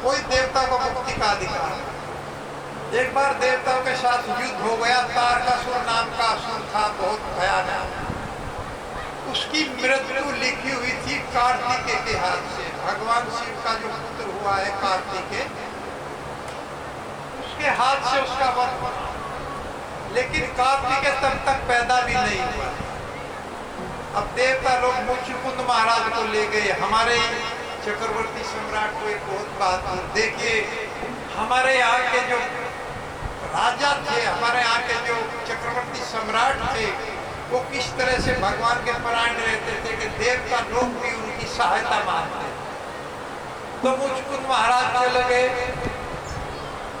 कोई देवता को मुक्ति का अधिकार नहीं। एक बार देवताओं के साथ युद्ध हो गया। तारकासुर नाम का असुर था, बहुत भयानक। उसकी मृत्यु लिखी हुई थी कार्तिकेय के हाथ से। भगवान शिव का जो पुत्र हुआ है कार्तिकेय, उसके हाथ से उसका वध हुआ। लेकिन कार्तिकेय तब तक पैदा भी नहीं हुआ। अब देवता लोग मुचुकुंद महाराज को ले गए। हमारे चक्रवर्ती सम्राट को एक बहुत बात देखिए, हमारे यहाँ के जो राजा थे, हमारे यहाँ के जो चक्रवर्ती सम्राट थे, वो किस तरह से भगवान के परायण रहते थे कि देवता लोग भी उनकी सहायता मांगते। तो मुचकुंद महाराज चले गए,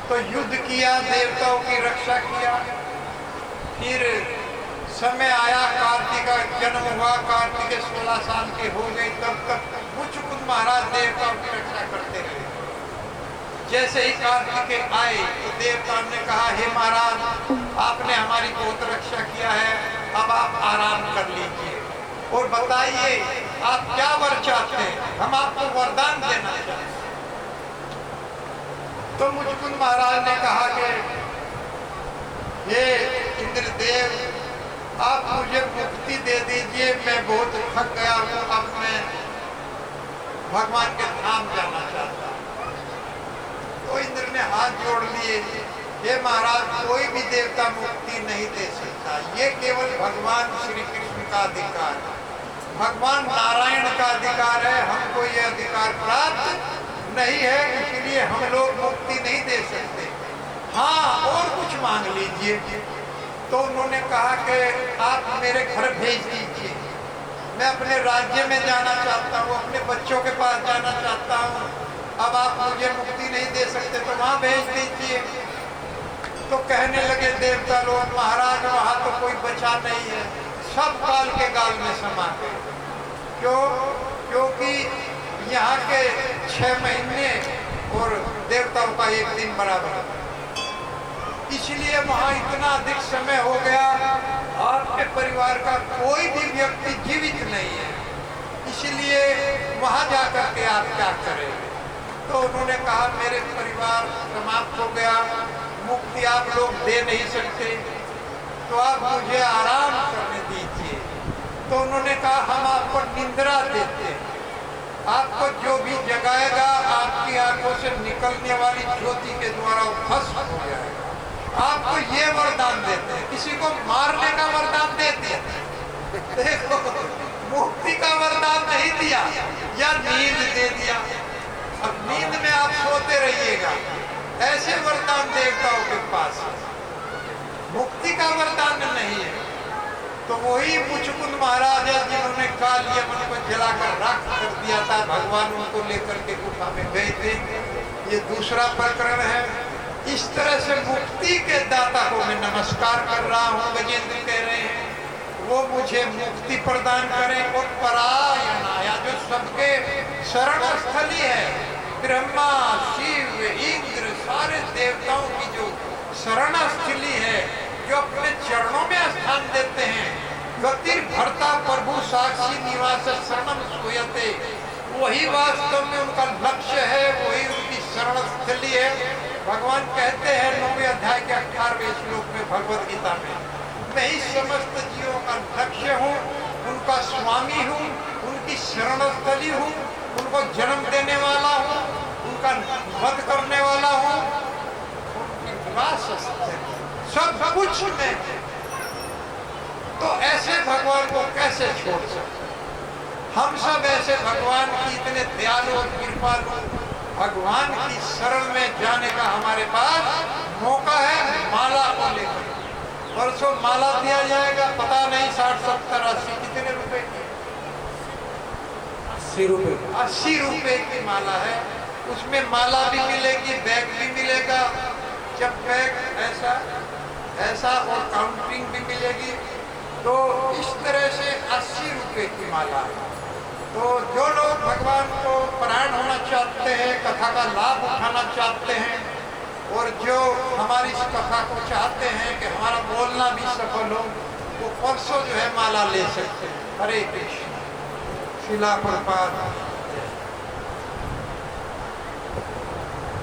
तो युद्ध किया, देवताओं की रक्षा किया। फिर समय आया, कार्तिक का जन्म हुआ, कार्तिक 16 साल के हो गए, तब तक मुचकुंद महाराज देवताओं की रक्षा करते रहे। जैसे ही कार्तिकेय आए तो देवताओं ने कहा, हे महाराज, आपने हमारी बहुत रक्षा किया है, अब आप आराम कर लीजिए और बताइए आप क्या वर चाहते हैं, हम आपको वरदान देना चाहते हैं। तो मुचकुंद महाराज ने कहा कि हे इंद्रदेव, आप मुझे मुक्ति दे दीजिए, मैं बहुत थक गया हूँ, अब मैं भगवान के धाम जाना चाहता हूँ। तो इंद्र ने हाथ जोड़ लिए, हे महाराज, कोई भी देवता मुक्ति नहीं दे सकता, ये केवल भगवान श्री कृष्ण का अधिकार है, भगवान नारायण का अधिकार है, हमको ये अधिकार प्राप्त नहीं है, इसलिए हम लोग मुक्ति नहीं दे सकते। हाँ, और कुछ मांग लीजिए। तो उन्होंने कहा कि आप मेरे घर भेज दीजिए, मैं अपने राज्य में जाना चाहता हूँ, अपने बच्चों के पास जाना चाहता हूँ, अब आप मुझे मुक्ति नहीं दे सकते तो वहां भेज दीजिए। तो कहने लगे देवता लोग, महाराज वहां तो कोई बचा नहीं है, सब काल के गाल में समा गए। क्यों? क्योंकि यहाँ के 6 महीने और देवताओं का एक दिन बराबर, इसलिए वहां इतना अधिक समय हो गया, आपके परिवार का कोई भी व्यक्ति जीवित नहीं है, इसलिए वहां जाकर के आप क्या करेंगे? तो उन्होंने कहा, मेरे परिवार समाप्त हो गया, मुक्ति आप लोग दे नहीं सकते, तो आप मुझे आराम करने दीजिए। तो उन्होंने कहा, हम आपको निंद्रा देते हैं, आपको जो भी जगाएगा आपकी आंखों से निकलने वाली ज्योति के द्वारा भस्म हो जाएगा, आपको ये वरदान देते हैं। किसी को मारने का वरदान देते हैं, देखो, मुक्ति का वरदान नहीं दिया, या नींद दे दिया, अब नींद में आप सोते रहिएगा, ऐसे वरदान देवताओं के पास, मुक्ति का वरदान नहीं है। तो वही मुचकुंद महाराज है जिन्होंने काल यमन को जलाकर राख कर दिया था, भगवान उनको लेकर के गुफा में गए थे। ये दूसरा प्रकरण है। इस तरह से मुक्ति के दाता को मैं नमस्कार कर रहा हूँ। गजेंद्र कह रहे हैं वो मुझे मुक्ति प्रदान करें, और परायणाया जो सबके शरण स्थली है, ब्रह्मा शिव इंद्र सारे देवताओं की जो शरण स्थली है, जो अपने चरणों में स्थान देते हैं, गतिर भरता प्रभु साक्षी निवास शरणम सोयते, वही वास्तव में उनका लक्ष्य है, वही उनकी शरण स्थली है। भगवान कहते हैं 9वें अध्याय के 18वें श्लोक में भगवद गीता में, मैं ही समस्त जीवों का लक्ष्य हूँ, उनका स्वामी हूँ, उनकी शरण स्थली हूँ, उनको जन्म देने वाला हूँ, उनका वध करने वाला हूँ, उनकी निवास स्थली सब कुछ में। तो ऐसे भगवान को कैसे छोड़ सकते? हम सब ऐसे भगवान की इतने दयालु और कृपालु भगवान की शरण में जाने का हमारे पास मौका है। माला को लेकर परसों माला दिया जाएगा, पता नहीं 60 70 80 कितने रुपए की? 80 रुपए। 80 रुपए की माला है। उसमें माला भी मिलेगी, बैग भी मिलेगा, जब बैग ऐसा ऐसा और काउंटिंग भी मिलेगी। तो इस तरह से 80 रुपए की माला है। तो जो लोग भगवान को परायण होना चाहते हैं, कथा का लाभ उठाना चाहते हैं, और जो हमारी इस कथा को चाहते हैं कि हमारा बोलना भी सफल हो, वो परसों जो है माला ले सकते हैं। हरे कृष्ण। शिला प्रपात।